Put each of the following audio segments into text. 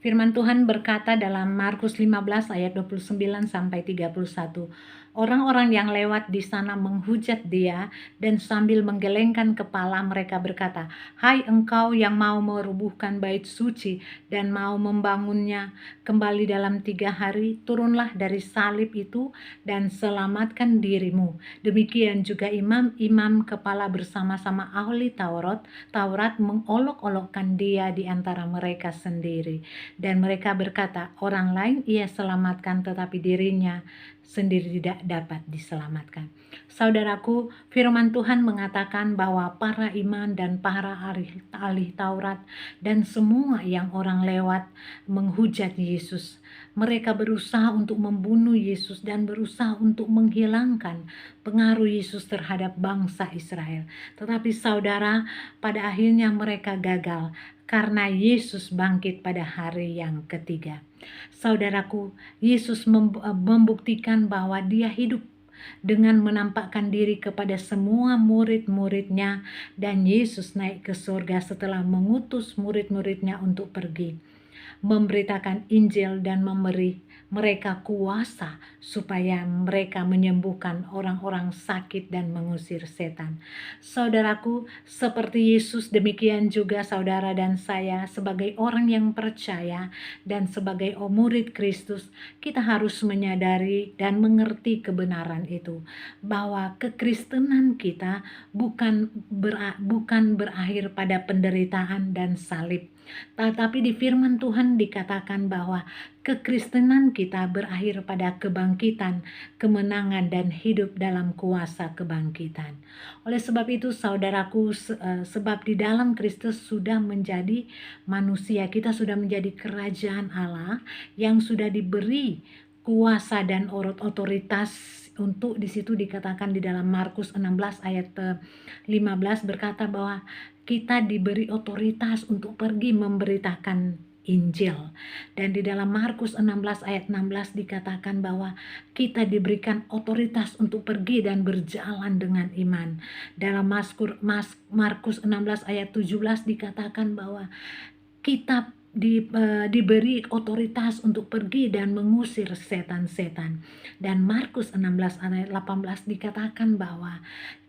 Firman Tuhan berkata dalam Markus 15 ayat 29 sampai 31. Orang-orang yang lewat di sana menghujat dia dan sambil menggelengkan kepala mereka berkata, "Hai engkau yang mau merubuhkan bait suci dan mau membangunnya kembali dalam 3 hari, turunlah dari salib itu dan selamatkan dirimu." Demikian juga imam-imam kepala bersama-sama ahli Taurat mengolok-olokkan dia di antara mereka sendiri. Dan mereka berkata, orang lain ia selamatkan tetapi dirinya sendiri tidak dapat diselamatkan. Saudaraku, firman Tuhan mengatakan bahwa para imam dan para ahli Taurat dan semua yang orang lewat menghujat Yesus. Mereka berusaha untuk membunuh Yesus dan berusaha untuk menghilangkan pengaruh Yesus terhadap bangsa Israel. Tetapi saudara, pada akhirnya mereka gagal karena Yesus bangkit pada hari yang ketiga. Saudaraku, Yesus membuktikan bahwa dia hidup dengan menampakkan diri kepada semua murid-muridnya, dan Yesus naik ke surga setelah mengutus murid-muridnya untuk pergi memberitakan Injil dan memberi mereka kuasa supaya mereka menyembuhkan orang-orang sakit dan mengusir setan. Saudaraku, seperti Yesus, demikian juga saudara dan saya sebagai orang yang percaya dan sebagai murid Kristus, kita harus menyadari dan mengerti kebenaran itu, bahwa kekristenan kita bukan berakhir pada penderitaan dan salib. Tetapi di firman Tuhan dikatakan bahwa kekristenan kita berakhir pada kebangkitan, kemenangan, dan hidup dalam kuasa kebangkitan. Oleh sebab itu saudaraku, sebab di dalam Kristus sudah menjadi manusia, kita sudah menjadi kerajaan Allah yang sudah diberi kuasa dan otoritas. Untuk di situ dikatakan di dalam Markus 16 ayat 15 berkata bahwa kita diberi otoritas untuk pergi memberitakan Injil. Dan di dalam Markus 16 ayat 16 dikatakan bahwa kita diberikan otoritas untuk pergi dan berjalan dengan iman. Dalam Markus 16 ayat 17 dikatakan bahwa kita diberi otoritas untuk pergi dan mengusir setan-setan. Dan Markus 16 ayat 18 dikatakan bahwa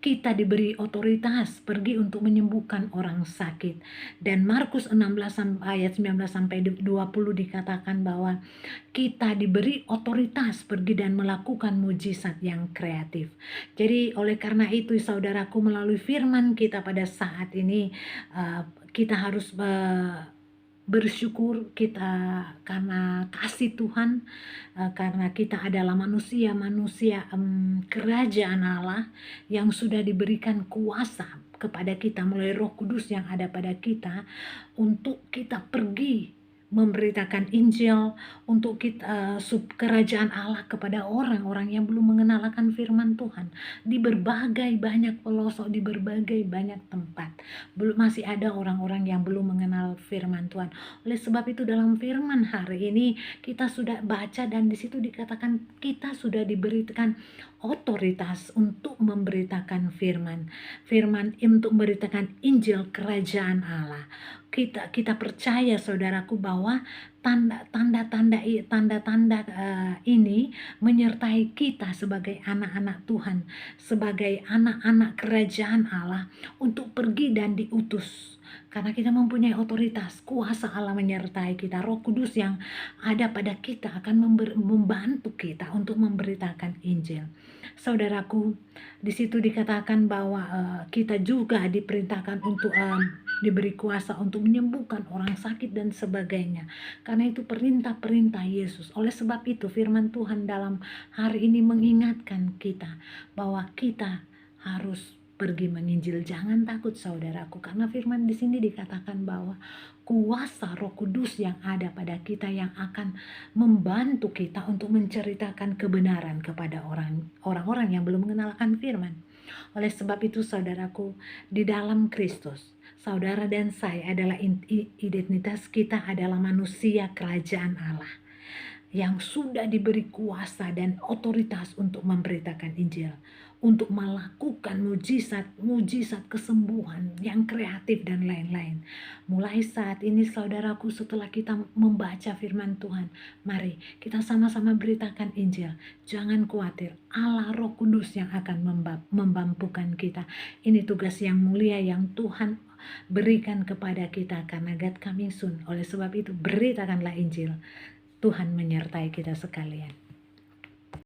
kita diberi otoritas pergi untuk menyembuhkan orang sakit. Dan Markus 16 ayat 19 sampai 20 dikatakan bahwa kita diberi otoritas pergi dan melakukan mujizat yang kreatif. Jadi oleh karena itu saudaraku, melalui firman kita pada saat ini kita harus bersyukur kita karena kasih Tuhan, karena kita adalah manusia kerajaan Allah yang sudah diberikan kuasa kepada kita melalui Roh Kudus yang ada pada kita untuk kita pergi memberitakan Injil, untuk kita kerajaan Allah kepada orang-orang yang belum mengenal akan firman Tuhan di berbagai banyak pelosok, di berbagai banyak tempat. Masih ada orang-orang yang belum mengenal firman Tuhan. Oleh sebab itu dalam firman hari ini kita sudah baca dan di situ dikatakan kita sudah diberikan otoritas untuk memberitakan firman untuk memberitakan Injil kerajaan Allah. Kita percaya saudaraku bahwa tanda-tanda ini menyertai kita sebagai anak-anak Tuhan, sebagai anak-anak kerajaan Allah untuk pergi dan diutus. Karena kita mempunyai otoritas, kuasa Allah menyertai kita, Roh Kudus yang ada pada kita akan membantu kita untuk memberitakan Injil. Saudaraku, di situ dikatakan bahwa kita juga diperintahkan untuk diberi kuasa untuk menyembuhkan orang sakit dan sebagainya. Karena itu perintah-perintah Yesus. Oleh sebab itu firman Tuhan dalam hari ini mengingatkan kita bahwa kita harus pergi menginjil. Jangan takut saudaraku, karena firman di sini dikatakan bahwa kuasa Roh Kudus yang ada pada kita yang akan membantu kita untuk menceritakan kebenaran kepada orang-orang yang belum mengenalkan firman. Oleh sebab itu saudaraku, di dalam Kristus, saudara dan saya adalah identitas kita adalah manusia kerajaan Allah yang sudah diberi kuasa dan otoritas untuk memberitakan Injil, untuk melakukan mujizat kesembuhan yang kreatif dan lain-lain. Mulai saat ini saudaraku, setelah kita membaca firman Tuhan, mari kita sama-sama beritakan Injil. Jangan khawatir, Allah Roh Kudus yang akan memampukan kita. Ini tugas yang mulia yang Tuhan berikan kepada kita karena God coming soon. Oleh sebab itu beritakanlah Injil. Tuhan menyertai kita sekalian.